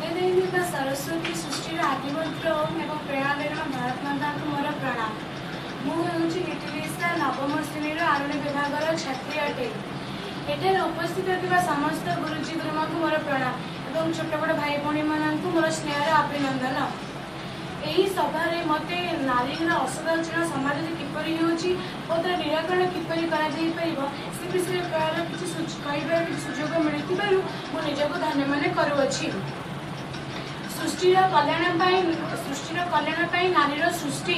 जगदेवी सरस्वती सृष्टिर आदिमंत्र ओम एवं प्रेरणा भारत माता को मोर प्रणाम। मुझे लिटिलिसा नवम श्रेणी आरोग्य विभाग छात्री अटे। एठार उपस्थित होता समस्त गुरुजी गुरुमा को मोर प्रणाम और छोट बड़ भाई भाई मानक मोर स्नेहर अभिनंदन। यही सभार मत नारी असदाचरण समाज किपर होर निराकरण किपर से विषय कहर कि सुजोग मिलूँ मुझे निजक धन्य मन करुँची। सृष्टिर कल्याण नारीर सृष्टि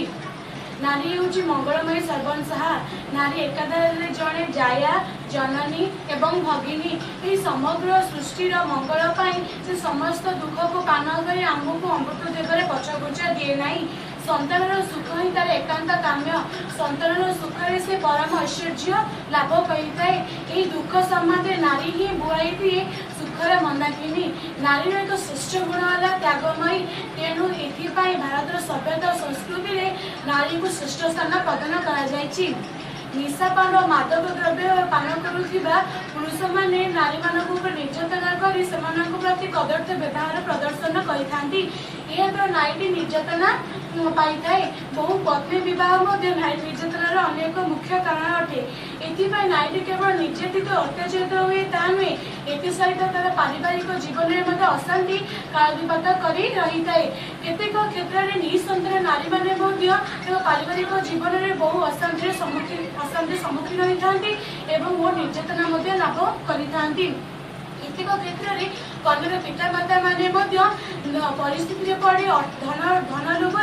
नारी हूँ मंगलमयी सर्वंसहा। नारी एकाधारे जड़े जाया जननी एवं भगिनी यही समग्र सृष्टिर मंगल से समस्त दुख को पान कर आमको अमृत देवर पछघुचा दिए ना। संतान सुख ही तार एकांत काम्य। संतान सुख से परम ऐश्वर्य लाभ करें। यही दुख समाधे नारी ही बुआई दिए सुखर मंदाकिनी। नारीर एक श्रेष्ठ गुण है त्यागमयी। तेणु ये भारत सभ्यता और संस्कृति में नारी को श्रेष्ठ स्थान प्रदान कर निशापान और मादक द्रव्य पान करुवा पुरुष मैंने नारी मान निर्यातना कर प्रति कदर्थ व्यवहार प्रदर्शन करते। नारी निर्यातना पाई थाए। बहु पत्नी बह निर्यातनार अनेक मुख्य कारण अटे। ये नारी केवल निर्यातित अत्याचारित हुए ता नुहे ए सहित तार पारिवारिक जीवन में अशांति कालविपात कर रही है। केतेक क्षेत्र में निसंतान नारी मैंने पारिवारिक जीवन में बहु अशांति सम्मुखीन होती और निर्यातना लाभ करते। केतेक क्षेत्र में कन्यार पितामाता माने परिस्थिति पड़े धन लोभ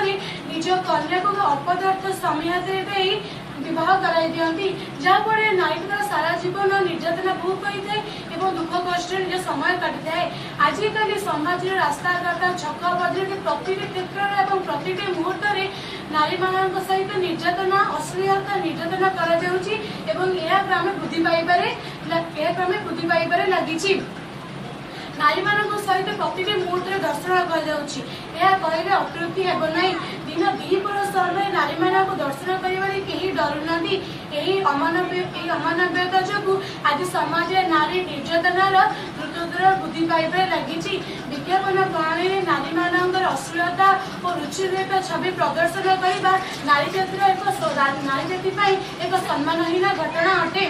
निज कन्या को अपदार्थ स्वामी हाथ में विवाह कराई दिखती जहाँफल नारी सारा जीवन निर्यातना भोग करते और दुख कष्ट निज समय काटि थाए। आजिकल समाज रास्ताघाट छक बजार प्रति क्षेत्र और प्रति मुहूर्त नारी मान सहित निर्यातना अश्लीलता निर्यातना क्रमे वृद्धि पाइबारे लगी। नारी मान सहित प्रति मुहूर्त दर्शन कहले अत्युक्ति हेब ना। दिन द्विपहर समय नारी मान दर्शन कर कहीं डरुना। अमानवीयता जो आज समाज नारी निर्यातनार द्रुततर वृद्धि पाइबारे लगी। विज्ञापन प्रणाली में नारी मान अश्लीलता और रुचिरहित छवि प्रदर्शन करने नारी जाति एक सम्मानहीन घटना अटे।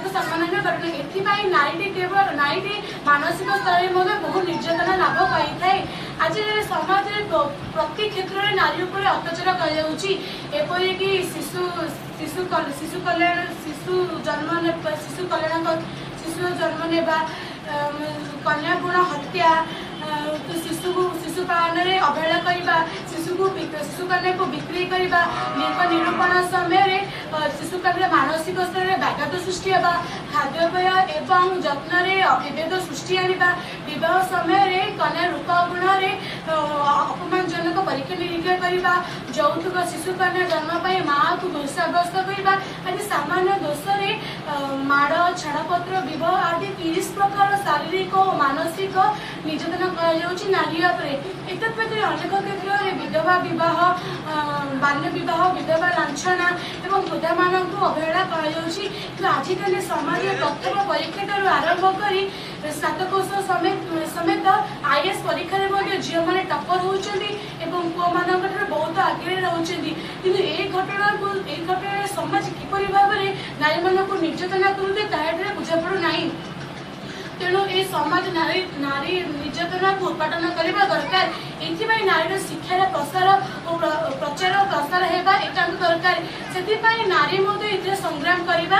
सम्मानहीन नारी केवल नारी मानसिक स्तर में बहुत निर्यातना लाभ करें। आज समाज प्रति क्षेत्र में नारी उपर अत्याचार करपरिक शिशु जन्म ने कन्या भ्रूण हत्या शिशु पालन में अवहेला करने शिशु कन्या को बिक्री करने निरूपण समय शिशु कन्या मानसिक स्तर में व्याघात सृष्टि होगा खाद्यपेय एवं जत्न अभेद सृष्टि आने बह समय कन्या रूप गुण में अपमानजनक परीक्षा निरीक्षा करने यौतुक शिशु कन्या जन्म माँ को दोषाग्रस्त करने आदि सामान्य दोष माड़ छाड़पत्र विवाह आदि 30 प्रकार शारीरिक और मानसिक निर्यातना नारी अनेक क्षेत्र में विधवा विवाह बाल्य विवाह विधवा लाछना और वृद्धा मान अवहेला आजिकल समाज प्रथम परीक्षा आरंभ कर स्नातकोत्तर समेत आईएएस परीक्षा झील मैंने टपर होती पुओ मान बहुत आगे रोचे। कि घटना समाज किपर भाव में नारी मान निर्यातना करुते बुझा पड़ूना। तेणु ये समाज नारी निर्यातना को उत्पादन करने दरकार। ये नारी शिक्षार प्रसार और प्रचार और प्रसार होगा एकांत दरकार। से नारी संग्राम करवा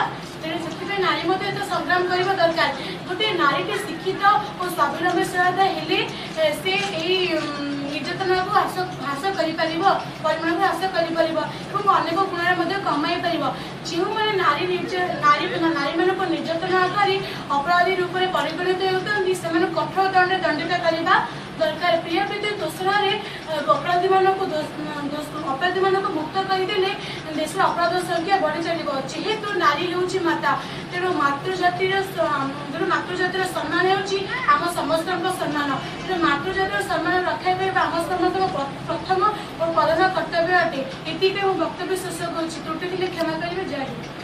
नारी संग्राम करने दरकार। गोटे नारी शिक्षित और स्वावलंबीशीलता से निर्यातना को ह्रास कर परिमाण को ह्रास कर अनेक गुण कमाई पार। जो मैंने नारी मान को निर्यातना कर अपराधी रूप में परिगणित होती से कठोर दंड दंडित करने दरकार। प्रिय प्रीति दोषणा अपराधी मान मुक्त करदे देश अपराध संख्या बढ़ी चलो। जेहेतु नारी हूँ माता तेणु मातृजातिर सम्मान होम समस्त सम्मान। तेणु मातृजातिर सम्मान रक्षा करने आम समस्त प्रथम और प्रधान कर्तव्य अटे। ये वक्तव्य शेष कर त्रुटि क्षमा करेंगे। जय हिंद।